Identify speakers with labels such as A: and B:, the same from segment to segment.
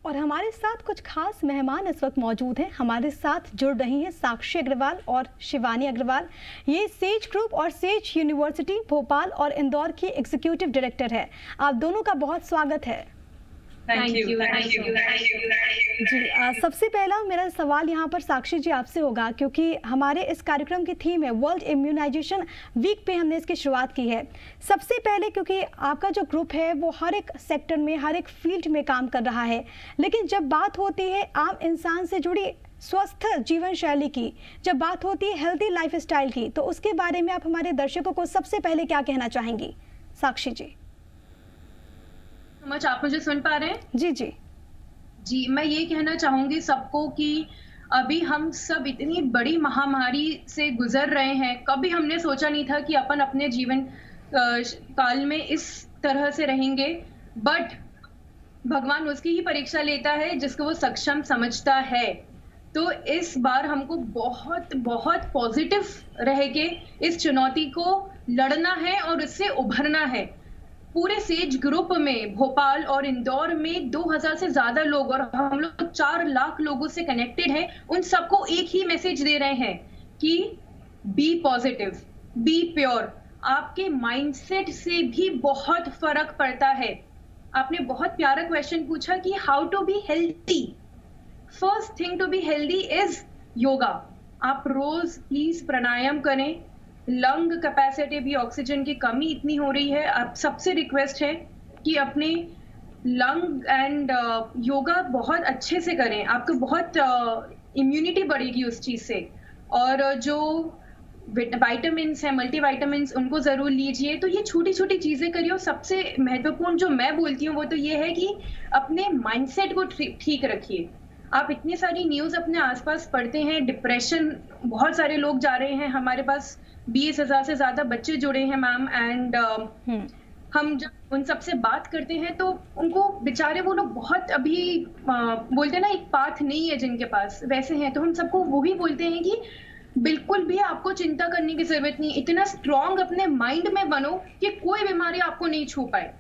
A: और हमारे साथ कुछ खास मेहमान इस वक्त मौजूद हैं। हमारे साथ जुड़ रही हैं साक्षी अग्रवाल और शिवानी अग्रवाल। ये सेज ग्रुप और सेज यूनिवर्सिटी भोपाल और इंदौर की एग्जीक्यूटिव डायरेक्टर है। आप दोनों का बहुत स्वागत है।
B: Thank you.
A: जी सबसे पहला मेरा सवाल यहाँ पर साक्षी जी आपसे होगा, क्योंकि हमारे इस कार्यक्रम की थीम है वर्ल्ड इम्यूनाइजेशन वीक पे हमने इसकी शुरुआत की है। सबसे पहले क्योंकि आपका जो ग्रुप है वो हर एक सेक्टर में हर एक फील्ड में काम कर रहा है, लेकिन जब बात होती है आम इंसान से जुड़ी स्वस्थ जीवन शैली की, जब बात होती है हेल्दी लाइफ स्टाइल की, तो उसके बारे में आप हमारे दर्शकों को सबसे पहले क्या कहना चाहेंगी साक्षी जी?
B: मच आप मुझे सुन पा रहे हैं?
A: जी जी
B: जी, मैं ये कहना चाहूंगी सबको कि अभी हम सब इतनी बड़ी महामारी से गुजर रहे हैं। कभी हमने सोचा नहीं था कि अपन अपने जीवन काल में इस तरह से रहेंगे, बट भगवान उसकी ही परीक्षा लेता है जिसको वो सक्षम समझता है। तो इस बार हमको बहुत बहुत पॉजिटिव रह के इस चुनौती को लड़ना है और उससे उभरना है। पूरे सेज ग्रुप में भोपाल और इंदौर में 2000 से ज्यादा लोग और हम लोग 4 लाख लोगों से कनेक्टेड हैं। उन सबको एक ही मैसेज दे रहे हैं कि बी पॉजिटिव, बी प्योर। आपके माइंडसेट से भी बहुत फर्क पड़ता है। आपने बहुत प्यारा क्वेश्चन पूछा कि how to be healthy. First thing to be healthy is yoga. आप रोज प्लीज प्राणायाम करें। लंग कैपेसिटी भी, ऑक्सीजन की कमी इतनी हो रही है, आप सबसे रिक्वेस्ट है कि अपने लंग एंड योगा बहुत अच्छे से करें। आपको बहुत इम्यूनिटी बढ़ेगी उस चीज से। और जो विटामिन्स हैं, मल्टीविटामिन्स, उनको जरूर लीजिए। तो ये छोटी छोटी चीजें करिए। और सबसे महत्वपूर्ण जो मैं बोलती हूँ वो तो ये है कि अपने माइंडसेट को ठीक रखिए। आप इतनी सारी न्यूज अपने आसपास पढ़ते हैं, डिप्रेशन, बहुत सारे लोग जा रहे हैं। हमारे पास 20,000 से ज्यादा बच्चे जुड़े हैं मैम। एंड हम जब उन सबसे बात करते हैं तो उनको बेचारे वो लोग बहुत अभी बोलते हैं ना, एक पाथ नहीं है जिनके पास, वैसे हैं। तो हम सबको वही बोलते हैं कि बिल्कुल भी आपको चिंता करने की जरूरत नहीं। इतना स्ट्रांग अपने माइंड में बनो कि कोई बीमारी आपको नहीं छू पाए।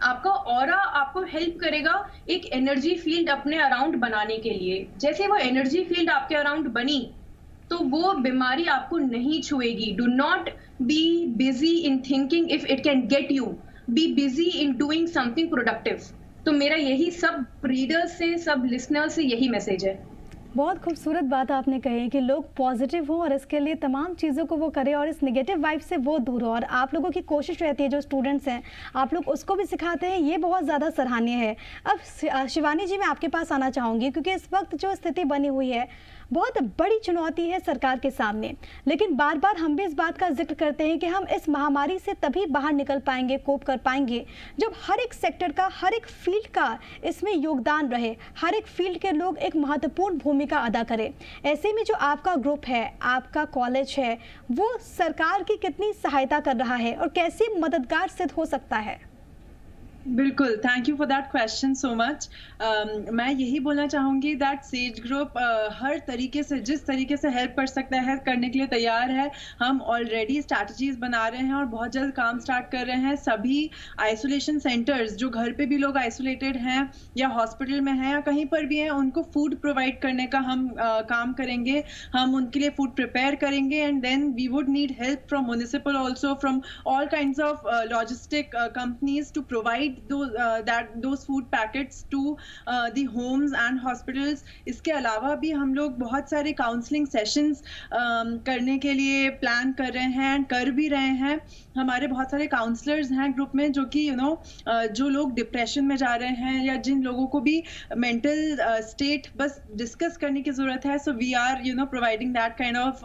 B: आपका ऑरा आपको हेल्प करेगा एक एनर्जी फील्ड अपने अराउंड बनाने के लिए। जैसे वो एनर्जी फील्ड आपके अराउंड बनी तो वो बीमारी आपको नहीं छुएगी। Do not be busy in thinking if it can get you, be busy in doing something productive. तो मेरा यही सब रीडर्स से, सब लिसनर्स से यही मैसेज है।
A: बहुत खूबसूरत बात आपने कही कि लोग पॉजिटिव हों और इसके लिए तमाम चीज़ों को वो करें और इस नेगेटिव वाइब से वो दूर हो। और आप लोगों की कोशिश रहती है, जो स्टूडेंट्स हैं आप लोग उसको भी सिखाते हैं, ये बहुत ज़्यादा सराहनीय है। अब शिवानी जी मैं आपके पास आना चाहूँगी, क्योंकि इस वक्त जो स्थिति बनी हुई है बहुत बड़ी चुनौती है सरकार के सामने, लेकिन बार बार हम भी इस बात का जिक्र करते हैं कि हम इस महामारी से तभी बाहर निकल पाएंगे, कोप कर पाएंगे, जब हर एक सेक्टर का, हर एक फील्ड का इसमें योगदान रहे, हर एक फील्ड के लोग एक महत्वपूर्ण भूमिका अदा करें। ऐसे में जो आपका ग्रुप है, आपका कॉलेज है, वो सरकार की कितनी सहायता कर रहा है और कैसे मददगार सिद्ध हो सकता है?
C: बिल्कुल, thank you for that question so much. मैं यही बोलना चाहूँगी दैट सेज ग्रुप हर तरीके से, जिस तरीके से हेल्प कर सकता है, करने के लिए तैयार है। हम ऑलरेडी स्ट्रैटेजीज बना रहे हैं और बहुत जल्द काम स्टार्ट कर रहे हैं। सभी आइसोलेशन सेंटर्स, जो घर पे भी लोग आइसोलेटेड हैं या हॉस्पिटल में हैं या कहीं पर भी हैं, उनको फूड प्रोवाइड करने का हम काम करेंगे। हम उनके लिए फूड प्रिपेयर करेंगे and then we would need help from municipal also, from all kinds of logistic companies to provide those food packets to the homes and hospitals. इसके अलावा भी हम लोग बहुत सारे काउंसलिंग सेशंस करने के लिए प्लान कर रहे हैं, कर भी रहे हैं। हमारे बहुत सारे काउंसलर्स हैं ग्रुप में, जो कि जो लोग डिप्रेशन में जा रहे हैं या जिन लोगों को भी मेंटल स्टेट बस डिस्कस करने की जरूरत है, so we are providing that kind of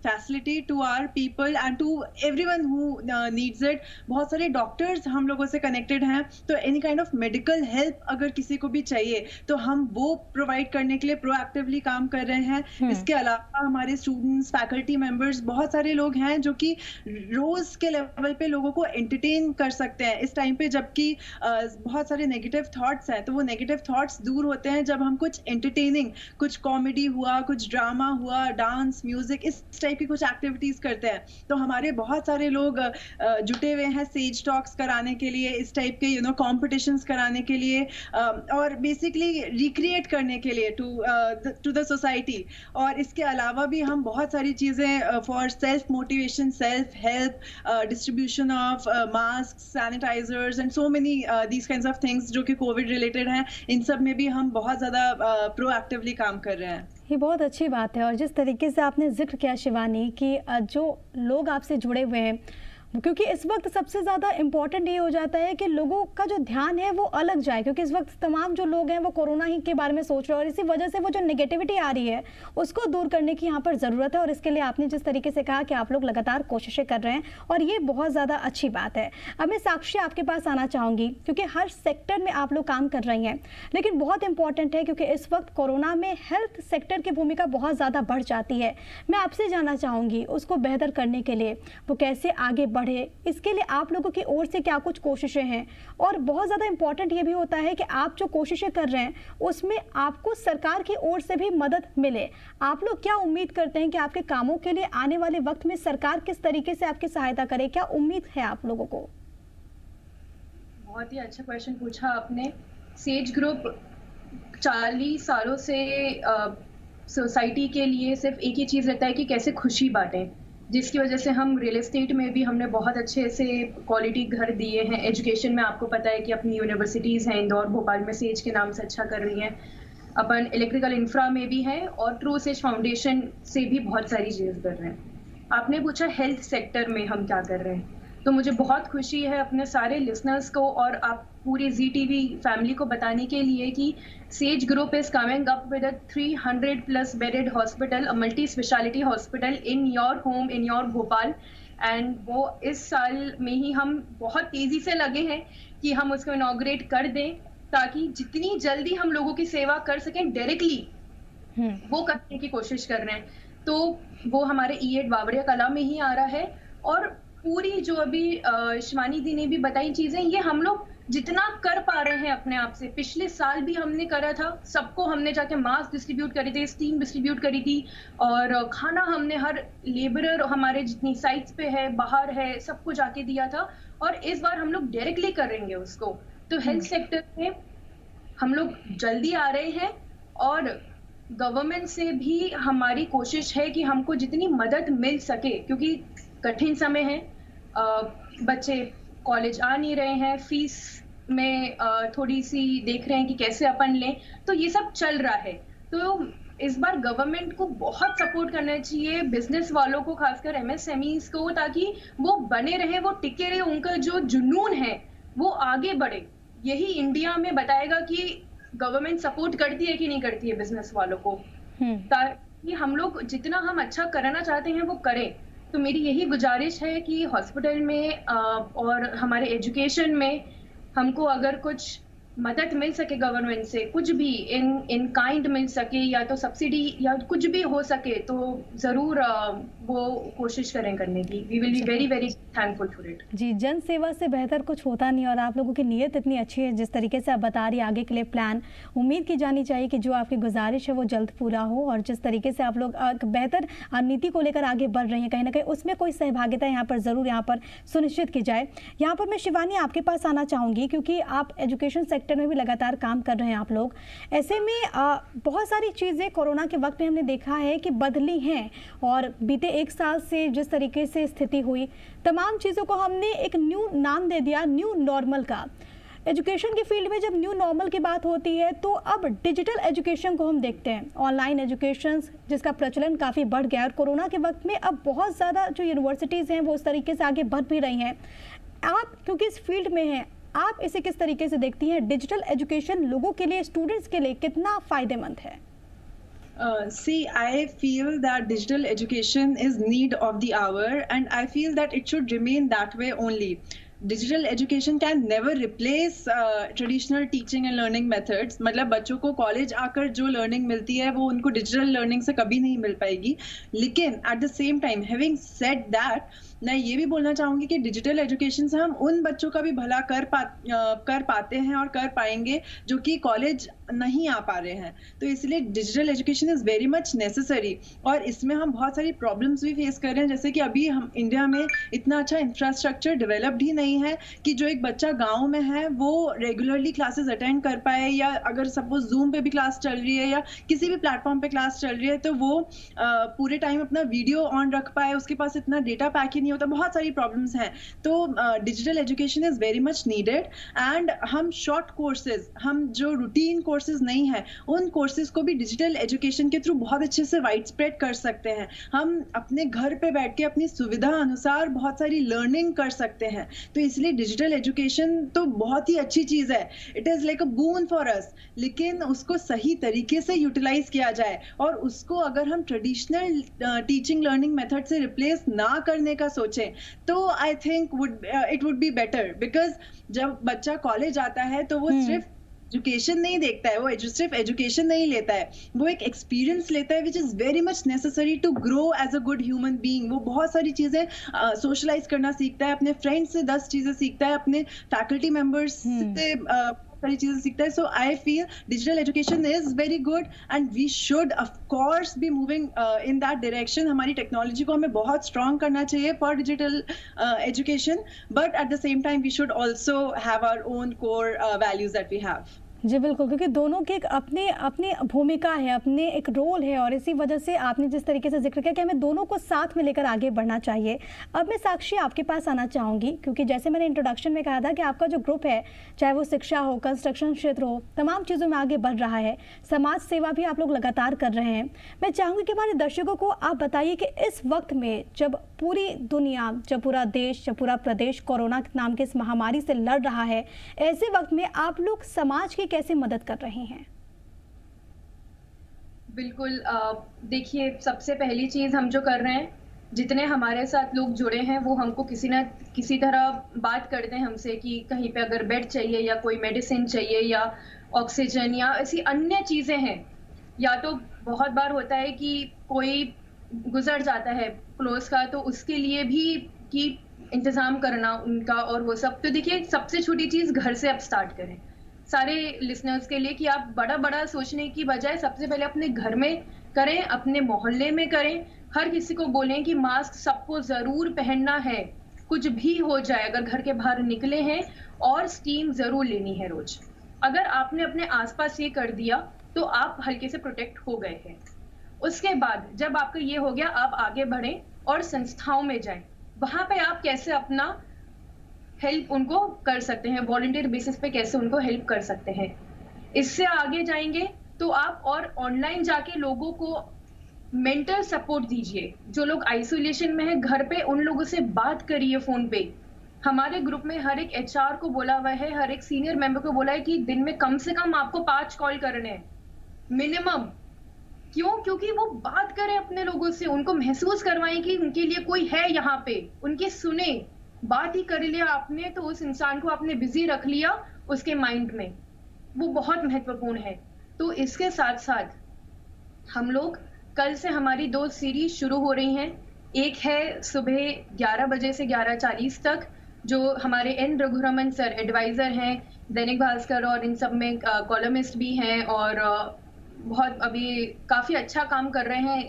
C: facility to our people and to everyone who needs it. बहुत सारे डॉक्टर्स हम लोगों से कनेक्टेड हैं, तो any kind of medical help अगर किसी को भी चाहिए तो हम वो प्रोवाइड करने के लिए प्रोएक्टिवली काम कर रहे हैं। इसके अलावा हमारे स्टूडेंट्स, फैकल्टी मेंबर्स, बहुत सारे लोग हैं जो कि रोज के लेवल पे लोगों को एंटरटेन कर सकते हैं इस टाइम पे, जबकि बहुत सारे नेगेटिव थॉट्स हैं। तो वो नेगेटिव थॉट्स दूर होते हैं जब हम कुछ एंटरटेनिंग, कुछ कॉमेडी हुआ, कुछ ड्रामा हुआ, डांस, म्यूजिक, इस टाइप की कुछ एक्टिविटीज करते हैं। तो हमारे बहुत सारे लोग जुटे हुए हैं सेज टॉक्स कराने के लिए, इस टाइप के कॉम्पिटिशंस कराने के लिए और बेसिकली रिक्रिएट करने के लिए टू द सोसाइटी। और इसके अलावा भी हम बहुत सारी चीज़ें for self motivation, self help, distribution of mask, sanitizers and so many these kinds of things जो कि कोविड रिलेटेड हैं, इन सब में भी हम बहुत ज़्यादा प्रोएक्टिवली काम कर रहे हैं।
A: ये बहुत अच्छी बात है। और जिस तरीके से आपने जिक्र किया शिवानी कि जो लोग आपसे जुड़े हुए हैं, क्योंकि इस वक्त सबसे ज़्यादा इम्पॉर्टेंट ये हो जाता है कि लोगों का जो ध्यान है वो अलग जाए, क्योंकि इस वक्त तमाम जो लोग हैं वो कोरोना ही के बारे में सोच रहे हैं और इसी वजह से वो जो नेगेटिविटी आ रही है उसको दूर करने की यहाँ पर ज़रूरत है। और इसके लिए आपने जिस तरीके से कहा कि आप लोग लगातार कोशिशें कर रहे हैं और ये बहुत ज़्यादा अच्छी बात है। अब मैं साक्षी आपके पास आना चाहूँगी, क्योंकि हर सेक्टर में आप लोग काम कर रही हैं, लेकिन बहुत इंपॉर्टेंट है क्योंकि इस वक्त कोरोना में हेल्थ सेक्टर की भूमिका बहुत ज़्यादा बढ़ जाती है। मैं आपसे जानना चाहूँगी उसको बेहतर करने के लिए वो कैसे आगे बढ़े, इसके लिए आप लोगों की ओर से क्या कुछ कोशिशें हैं। और बहुत ज़्यादा इंपॉर्टेंट ये भी होता है कि आप जो कोशिशें कर रहे हैं उसमें आपको सरकार की ओर से भी मदद मिले। आप लोग क्या उम्मीद करते हैं कि आपके कामों के लिए आने वाले वक्त में सरकार किस तरीके से आपकी सहायता करे, क्या उम्मीद है आप लोगों को?
B: बहुत ही अच्छा क्वेश्चन पूछा आपने। सेज ग्रुप 40 सालों से सोसाइटी के लिए सिर्फ एक ही चीज़ रहता है कि कैसे खुशी बांटें, जिसकी वजह से हम रियल एस्टेट में भी हमने बहुत अच्छे से क्वालिटी घर दिए हैं। एजुकेशन में आपको पता है कि अपनी यूनिवर्सिटीज़ हैं, इंदौर भोपाल में सेज के नाम से अच्छा कर रही हैं। अपन इलेक्ट्रिकल इंफ्रा में भी हैं और ट्रू सेज फाउंडेशन से भी बहुत सारी चीज़ कर रहे हैं। आपने पूछा हेल्थ सेक्टर में हम क्या कर रहे हैं, तो मुझे बहुत खुशी है अपने सारे लिसनर्स को और आप पूरी ZTV फैमिली को बताने के लिए कि says group is coming up with a 300+ bedded hospital, a multi speciality hospital in your home, in your Bhopal. And वो इस साल में ही हम बहुत तेजी से लगे हैं कि हम उसको इनॉग्रेट कर दें, ताकि जितनी जल्दी हम लोगों की सेवा कर सकें डायरेक्टली वो करने की कोशिश कर रहे हैं। तो वो हमारे E8 बावड़िया कला में ही आ रहा है। और पूरी जो अभी शिवानी दी ने भी बताई चीजें, ये हम लोग जितना कर पा रहे हैं अपने आप से। पिछले साल भी हमने करा था, सबको हमने जाके मास्क डिस्ट्रीब्यूट करे थे, स्टीम डिस्ट्रीब्यूट करी थी और खाना हमने हर लेबरर हमारे जितनी साइट्स पे है, बाहर है, सबको जाके दिया था। और इस बार हम लोग डायरेक्टली करेंगे उसको। तो हेल्थ सेक्टर में हम लोग जल्दी आ रहे हैं और गवर्नमेंट से भी हमारी कोशिश है कि हमको जितनी मदद मिल सके, क्योंकि कठिन समय है, बच्चे कॉलेज आ नहीं रहे हैं, फीस में थोड़ी सी देख रहे हैं कि कैसे अपन लें, तो ये सब चल रहा है। तो इस बार गवर्नमेंट को बहुत सपोर्ट करना चाहिए, बिजनेस वालों को, खासकर MSMEs को, ताकि वो बने रहे, वो टिके रहे, उनका जो जुनून है वो आगे बढ़े। यही इंडिया में बताएगा कि गवर्नमेंट सपोर्ट करती है कि नहीं करती है बिजनेस वालों को, ताकि हम लोग जितना हम अच्छा करना चाहते हैं वो करें। तो मेरी यही गुजारिश है कि हॉस्पिटल में और हमारे एजुकेशन में हमको अगर कुछ मदद मिल सके गवर्नमेंट से, कुछ भी इन काइंड मिल सके या तो सब्सिडी या कुछ भी हो सके, तो ज़रूर वो कोशिश करें करने की। We will be very very thankful for it.
A: जी, जन सेवा से बेहतर कुछ होता नहीं और आप लोगों की नीयत इतनी अच्छी है, जिस तरीके से आप बता रही है आगे के लिए प्लान, उम्मीद की जानी चाहिए कि जो आपकी गुजारिश है वो जल्द पूरा हो। और जिस तरीके से आप लोग बेहतर नीति को लेकर आगे बढ़ रही हैं, कहीं ना कहीं उसमें कोई सहभागिता यहाँ पर ज़रूर यहाँ पर सुनिश्चित की जाए। यहाँ पर मैं शिवानी आपके पास आना चाहूँगी, क्योंकि आप एजुकेशन सेक्टर में भी लगातार काम कर रहे हैं आप लोग। ऐसे में बहुत सारी चीज़ें कोरोना के वक्त में हमने देखा है कि बदली हैं और बीते 1 साल से जिस तरीके से स्थिति हुई, तमाम चीज़ों को हमने एक न्यू नाम दे दिया, न्यू नॉर्मल का। एजुकेशन की फील्ड में जब न्यू नॉर्मल की बात होती है तो अब डिजिटल एजुकेशन को हम देखते हैं, ऑनलाइन एजुकेशन जिसका प्रचलन काफ़ी बढ़ गया है। और कोरोना के वक्त में अब बहुत ज़्यादा जो यूनिवर्सिटीज़ हैं वो उस तरीके से आगे बढ़ भी रही हैं। आप क्योंकि इस फील्ड में हैं, आप इसे किस तरीके से देखती हैं? डिजिटल एजुकेशन लोगों के लिए, स्टूडेंट्स के लिए कितना फ़ायदेमंद है?
C: See, I feel that digital education is need of the hour and I feel that it should remain that way only. Digital education can never replace traditional teaching and learning methods. मतलब बच्चों को college आकर जो learning मिलती है वो उनको digital learning से कभी नहीं मिल पाएगी। लेकिन at the same time, having said that, मैं ये भी बोलना चाहूंगी कि डिजिटल एजुकेशन से हम उन बच्चों का भी भला कर पाते हैं और कर पाएंगे जो कि कॉलेज नहीं आ पा रहे हैं। तो इसलिए digital education is very much necessary, और इसमें हम बहुत सारी प्रॉब्लम्स भी फेस कर रहे हैं, जैसे कि अभी हम इंडिया में इतना अच्छा इंफ्रास्ट्रक्चर डेवलप्ड ही नहीं है कि जो एक बच्चा गांव में है वो रेगुलरली क्लासेस अटेंड कर पाए, या अगर सपोज जूम पे भी क्लास चल रही है या किसी भी प्लेटफॉर्म पे क्लास चल रही है तो वो पूरे टाइम अपना वीडियो ऑन रख पाए, उसके पास इतना डेटा पैक ही नहीं होता। बहुत सारी प्रॉब्लम्स हैं। तो digital education is very much needed, and हम शॉर्ट कोर्सेज, हम जो रूटीन कोर्सेज नहीं है उन कोर्सेज को भी डिजिटल एजुकेशन के थ्रू बहुत अच्छे से वाइड स्प्रेड कर सकते हैं। हम अपने घर पे बैठ के अपनी सुविधा अनुसार बहुत सारी लर्निंग कर सकते हैं। तो इसलिए डिजिटल एजुकेशन तो बहुत ही अच्छी चीज है, it is like a boon for us, लेकिन उसको सही तरीके से यूटिलाइज किया जाए, और उसको अगर हम ट्रेडिशनल टीचिंग लर्निंग मेथड से रिप्लेस ना करने का सोचें तो I think it would be better, because जब बच्चा कॉलेज आता है तो वो सिर्फ एजुकेशन नहीं देखता है, वो सिर्फ एजुकेशन नहीं लेता है, वो एक एक्सपीरियंस लेता है which is very much necessary to grow as a good human being. वो बहुत सारी चीजें सोशलाइज करना सीखता है, अपने फ्रेंड्स से 10 चीजें सीखता है, अपने फैकल्टी मेंबर्स से सारी चीजें सीखता है। So I feel digital education is very good and we should of course be moving in that direction. हमारी टेक्नोलॉजी को हमें बहुत स्ट्रॉन्ग करना चाहिए for digital education, but at the same time we should also have our own core values that we have.
A: जी बिल्कुल, क्योंकि दोनों की एक अपनी अपनी भूमिका है, अपने एक रोल है, और इसी वजह से आपने जिस तरीके से जिक्र किया कि हमें दोनों को साथ में लेकर आगे बढ़ना चाहिए। अब मैं साक्षी आपके पास आना चाहूँगी, क्योंकि जैसे मैंने इंट्रोडक्शन में कहा था कि आपका जो ग्रुप है, चाहे वो शिक्षा हो, कंस्ट्रक्शन क्षेत्र हो, तमाम चीज़ों में आगे बढ़ रहा है, समाज सेवा भी आप लोग लगातार कर रहे हैं। मैं चाहूँगी कि हमारे दर्शकों को आप बताइए कि इस वक्त में जब पूरी दुनिया, जब पूरा देश, जब पूरा प्रदेश कोरोना नाम के इस महामारी से लड़ रहा है, ऐसे वक्त में आप लोग समाज की कैसे मदद कर रहे हैं?
B: बिल्कुल, देखिए, सबसे पहली चीज हम जो कर रहे हैं, जितने हमारे साथ लोग जुड़े हैं वो हमको किसी न किसी तरह बात करते हैं हमसे कि कहीं पे अगर बेड चाहिए या कोई मेडिसिन चाहिए या ऑक्सीजन या ऐसी अन्य चीजें हैं, या तो बहुत बार होता है कि कोई गुजर जाता है क्लोज का, तो उसके लिए भी कि इंतजाम करना उनका और वो सब। तो देखिए, सबसे छोटी चीज घर से अब स्टार्ट करें सारे लिसनर्स के लिए, कि आप बड़ा बड़ा सोचने की बजाय सबसे पहले अपने घर में करें, अपने मोहल्ले में करें। हर किसी को बोलें कि मास्क सबको जरूर पहनना है, कुछ भी हो जाए, अगर घर के बाहर निकले हैं, और स्टीम जरूर लेनी है रोज। अगर आपने अपने आसपास ये कर दिया तो आप हल्के से प्रोटेक्ट हो गए हैं। उसके बाद जब आपका ये हो गया, आप आगे बढ़ें और संस्थाओं में जाएं। वहां पे आप कैसे अपना हेल्प उनको कर सकते हैं, वॉलंटियर बेसिस पे कैसे उनको हेल्प कर सकते हैं। इससे आगे जाएंगे तो आप और ऑनलाइन जाके लोगों को मेंटल सपोर्ट दीजिए। जो लोग आइसोलेशन में है घर पे, उन लोगों से बात करिए फोन पे। हमारे ग्रुप में हर एक एचआर को बोला हुआ है, हर एक सीनियर मेंबर को बोला है कि दिन में कम से कम आपको 5 कॉल करने हैं मिनिमम। क्यों? क्योंकि वो बात करें अपने लोगों से, उनको महसूस करवाएं कि उनके लिए कोई है यहाँ पे, उनकी सुने। बात ही कर लिया आपने तो उस इंसान को आपने बिजी रख लिया उसके माइंड में, वो बहुत महत्वपूर्ण है। तो इसके साथ साथ हम लोग कल से हमारी 2 सीरीज शुरू हो रही हैं। एक है सुबह 11 बजे से 11:40 तक, जो हमारे एन रघुरमन सर एडवाइजर हैं, दैनिक भास्कर और इन सब में कॉलमिस्ट भी हैं, और बहुत अभी काफी अच्छा काम कर रहे हैं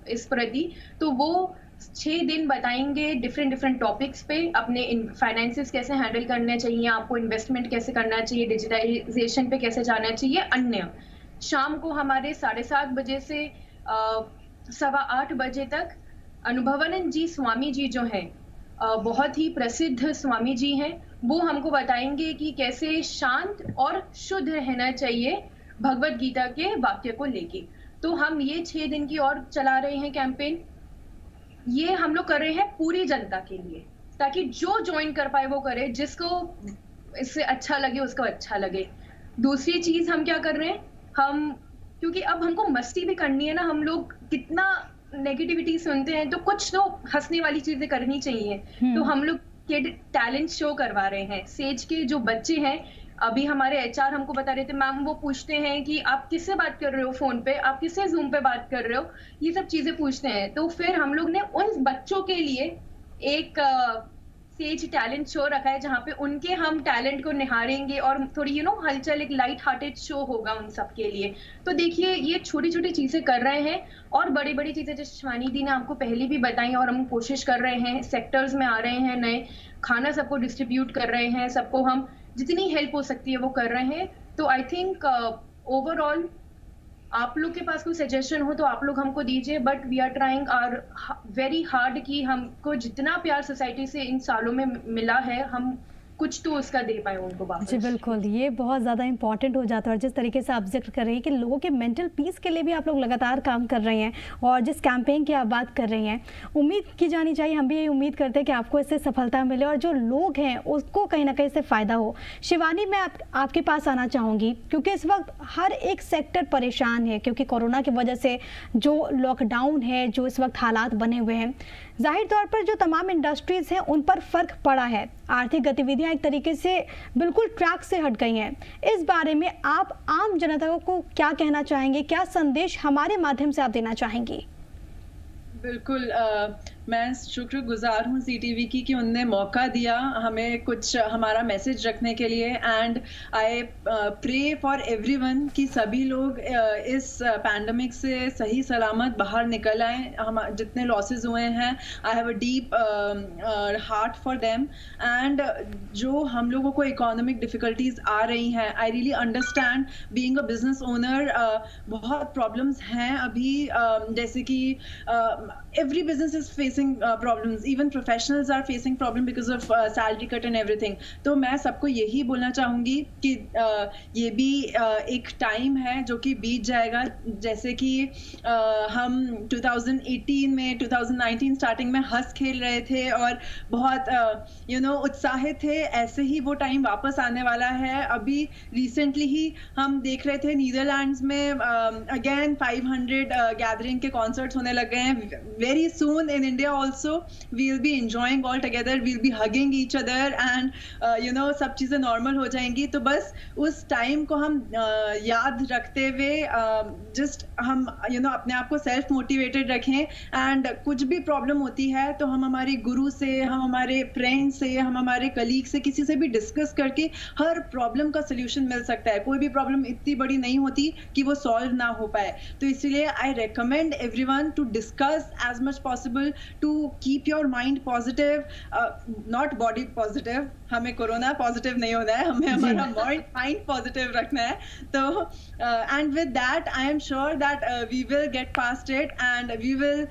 B: इस प्रति। तो वो 6 दिन बताएंगे डिफरेंट टॉपिक्स पे, अपने फाइनेंसेस कैसे हैंडल करने चाहिए, आपको इन्वेस्टमेंट कैसे करना चाहिए, डिजिटाइजेशन पे कैसे जाना चाहिए, अन्य। शाम को हमारे 7:30 बजे से 8:15 बजे तक अनुभवानंद जी स्वामी जी जो हैं, बहुत ही प्रसिद्ध स्वामी जी हैं, वो हमको बताएंगे कि कैसे शांत और शुद्ध रहना चाहिए भगवत गीता के वाक्य को लेके। तो हम ये 6 दिन की और चला रहे हैं कैंपेन। ये हम लोग कर रहे हैं पूरी जनता के लिए, ताकि जो ज्वाइन कर पाए वो करे, जिसको इससे अच्छा लगे उसको अच्छा लगे। दूसरी चीज हम क्या कर रहे हैं, हम क्योंकि अब हमको मस्ती भी करनी है ना, हम लोग कितना नेगेटिविटी सुनते हैं, तो कुछ तो हंसने वाली चीजें करनी चाहिए। तो हम लोग के टैलेंट शो करवा रहे हैं। सेज के जो बच्चे हैं, अभी हमारे एचआर हमको बता रहे थे, मैम वो पूछते हैं कि आप किससे बात कर रहे हो फोन पे, आप किससे जूम पे बात कर रहे हो, ये सब चीजें पूछते हैं। तो फिर हम लोग ने उन बच्चों के लिए एक सेज टैलेंट शो रखा है जहाँ पे उनके हम टैलेंट को निहारेंगे और थोड़ी हलचल, एक लाइट हार्टेड शो होगा उन सब के लिए। तो देखिए ये छोटी छोटी चीजें कर रहे हैं और बड़ी बड़ी चीजें जैसे शिवानी दी ने आपको पहले भी बताई, और हम कोशिश कर रहे हैं, सेक्टर्स में आ रहे हैं, नए खाना सबको डिस्ट्रीब्यूट कर रहे हैं, सबको हम जितनी हेल्प हो सकती है वो कर रहे हैं। तो आई थिंक ओवरऑल आप लोग के पास कोई सजेशन हो तो आप लोग हमको दीजिए, but we are trying are very hard कि हमको जितना प्यार सोसाइटी से इन सालों में मिला है हम कुछ तो उसका दे पाए उनको वापस।
A: जी बिल्कुल, ये बहुत ज़्यादा इंपॉर्टेंट हो जाता है। और जिस तरीके से आप जिक्र कर रही हैं कि लोगों के मेंटल पीस के लिए भी आप लोग लगातार काम कर रही हैं, और जिस कैंपेन की आप बात कर रही हैं, उम्मीद की जानी चाहिए, हम भी यही उम्मीद करते हैं कि आपको इससे सफलता मिले और जो लोग हैं उसको कहीं ना कहीं से फ़ायदा हो। शिवानी, मैं आपके पास आना चाहूँगी क्योंकि इस वक्त हर एक सेक्टर परेशान है, क्योंकि कोरोना की वजह से जो लॉकडाउन है, जो इस वक्त हालात बने हुए हैं, जाहिर तौर पर जो तमाम इंडस्ट्रीज़ हैं उन पर फ़र्क पड़ा है। आर्थिक गतिविधियां एक तरीके से बिल्कुल ट्रैक से हट गई हैं। इस बारे में आप आम जनता को क्या कहना चाहेंगे, क्या संदेश हमारे माध्यम से आप देना चाहेंगी?
C: बिल्कुल, मैं शुक्रगुजार हूँ CTV की कि उनने मौका दिया हमें कुछ हमारा मैसेज रखने के लिए। And I pray for everyone कि सभी लोग इस पैंडमिक से सही सलामत बाहर निकल आए। हम जितने लॉसेस हुए हैं, I have a deep heart for them. And जो हम लोगों को इकोनॉमिक डिफिकल्टीज आ रही हैं, I really understand. Being a business owner बहुत प्रॉब्लम्स हैं अभी, जैसे कि every business is facing problems, even professionals are facing problem because of salary cut and everything. तो मैं सबको यही बोलना चाहूँगी कि ये भी एक टाइम है जो कि बीत जाएगा। जैसे कि हम 2018 में 2019 स्टार्टिंग में हंस खेल रहे थे और बहुत उत्साहित थे, ऐसे ही वो टाइम वापस आने वाला है। अभी रिसेंटली ही हम देख रहे थे नीदरलैंड्स में अगेन 500 गैदरिंग के कॉन्सर्ट्स होने लग गए हैं। Very soon in India also we'll be enjoying all together, we'll be hugging each other and सब चीजें नॉर्मल हो जाएंगी। तो बस उस टाइम को हम याद रखते हुए जस्ट हम अपने आप को सेल्फ मोटिवेटेड रखें। एंड कुछ भी प्रॉब्लम होती है तो हम हमारे गुरु से, हम हमारे फ्रेंड से, हम हमारे कलीग से, किसी से भी डिस्कस करके हर प्रॉब्लम का सोल्यूशन मिल सकता है। कोई भी प्रॉब्लम इतनी बड़ी नहीं होती कि वो सॉल्व ना हो पाए। तो इसलिए I recommend everyone to discuss as much possible, to keep your mind positive, not body positive। हमें कोरोना पॉजिटिव नहीं होना है, हमें हमारा माइंड पॉजिटिव रखना है। तो and with that I am sure that we will get past it and we will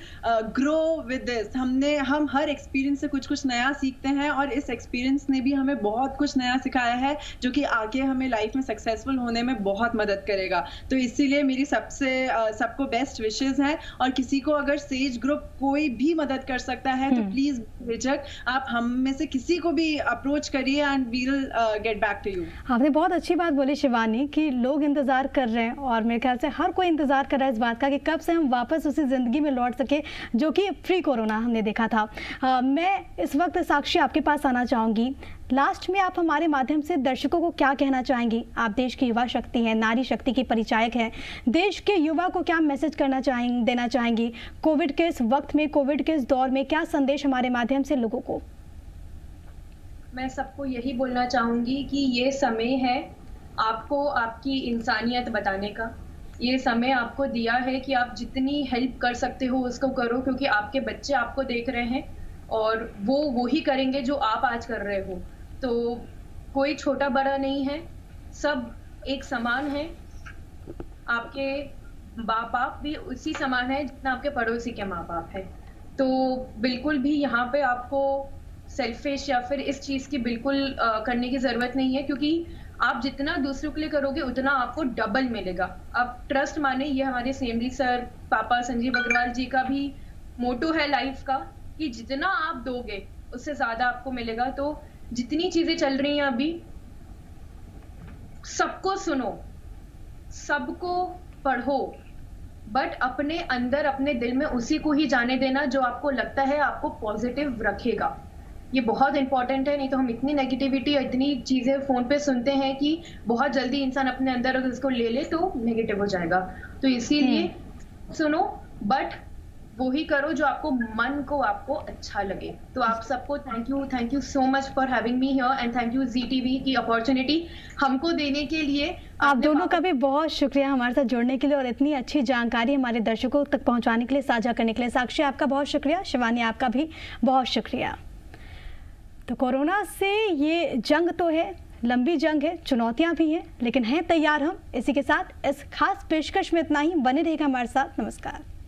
C: grow with this. हम हर एक्सपीरियंस से कुछ कुछ नया सीखते हैं और इस एक्सपीरियंस ने भी हमें बहुत कुछ नया सिखाया है जो कि आगे हमें लाइफ में सक्सेसफुल होने में बहुत मदद करेगा। तो इसीलिए मेरी सबको बेस्ट विशेस हैं। और किसी को अगर सेज ग्रुप कोई भी मदद कर सकता है तो प्लीज बेझिझक आप हम में से किसी को भी अप्रोच करिए and we will get back to you.
A: आपने बहुत अच्छी बात बोली शिवानी कि लोग इंतजार कर रहे हैं, और मेरे ख्याल से हर कोई इंतजार कर रहा है इस बात का कि कब से हम वापस उसी जिंदगी में लौट सके जो कि प्री कोरोना हमने देखा था। मैं इस वक्त साक्षी आपके पास आना चाहूँगी। लास्ट में आप हमारे माध्यम से दर्शकों को क्या कहना चाहेंगी? आप देश की युवा शक्ति हैं, नारी शक्ति की परिचायक हैं। देश के युवा को क्या मैसेज देना चाहेंगी? कोविड के इस वक्त में, कोविड के इस दौर में क्या संदेश हमारे माध्यम से लोगों को?
B: मैं सबको यही बोलना चाहूंगी कि ये समय है आपको आपकी इंसानियत बताने का। ये समय आपको दिया है कि आप जितनी हेल्प कर सकते हो उसको करो, क्योंकि आपके बच्चे आपको देख रहे हैं और वो ही करेंगे जो आप आज कर रहे हो। तो कोई छोटा बड़ा नहीं है, सब एक समान है। आपके माँ बाप भी उसी समान है जितना आपके पड़ोसी के माँ बाप है। तो बिल्कुल भी यहाँ पे आपको सेल्फिश या फिर इस चीज़ की बिल्कुल करने की ज़रूरत नहीं है, क्योंकि आप जितना दूसरों के लिए करोगे उतना आपको डबल मिलेगा। आप ट्रस्ट माने, ये हमारे CMD सर पापा संजीव अग्रवाल जी का भी मोटो है लाइफ का कि जितना आप दोगे उससे ज़्यादा आपको मिलेगा। तो जितनी चीज़ें चल रही हैं अभी, सबको सुनो, सबको पढ़ो, बट अपने अंदर अपने दिल में उसी को ही जाने देना जो आपको लगता है आपको पॉजिटिव रखेगा। ये बहुत इंपॉर्टेंट है, नहीं तो हम इतनी नेगेटिविटी और इतनी चीजें फोन पे सुनते हैं कि बहुत जल्दी इंसान अपने अंदर अगर इसको ले ले तो नेगेटिव हो जाएगा। तो इसीलिए सुनो, बट वही करो जो आपको मन को आपको अच्छा लगे। तो आप सबको thank you so much for having me here and thank you Zee TV की अपॉर्चुनिटी हमको देने के लिए।
A: आप दोनों का भी बहुत शुक्रिया हमारे साथ जुड़ने के लिए और इतनी अच्छी जानकारी हमारे दर्शकों तक पहुंचाने के लिए, साझा करने के लिए। साक्षी आपका बहुत शुक्रिया, शिवानी आपका भी बहुत शुक्रिया। तो कोरोना से ये जंग तो है, लंबी जंग है, चुनौतियां भी हैं, लेकिन हैं तैयार हम। इसी के साथ इस खास पेशकश में इतना ही। बने रहेगा हमारे साथ। नमस्कार।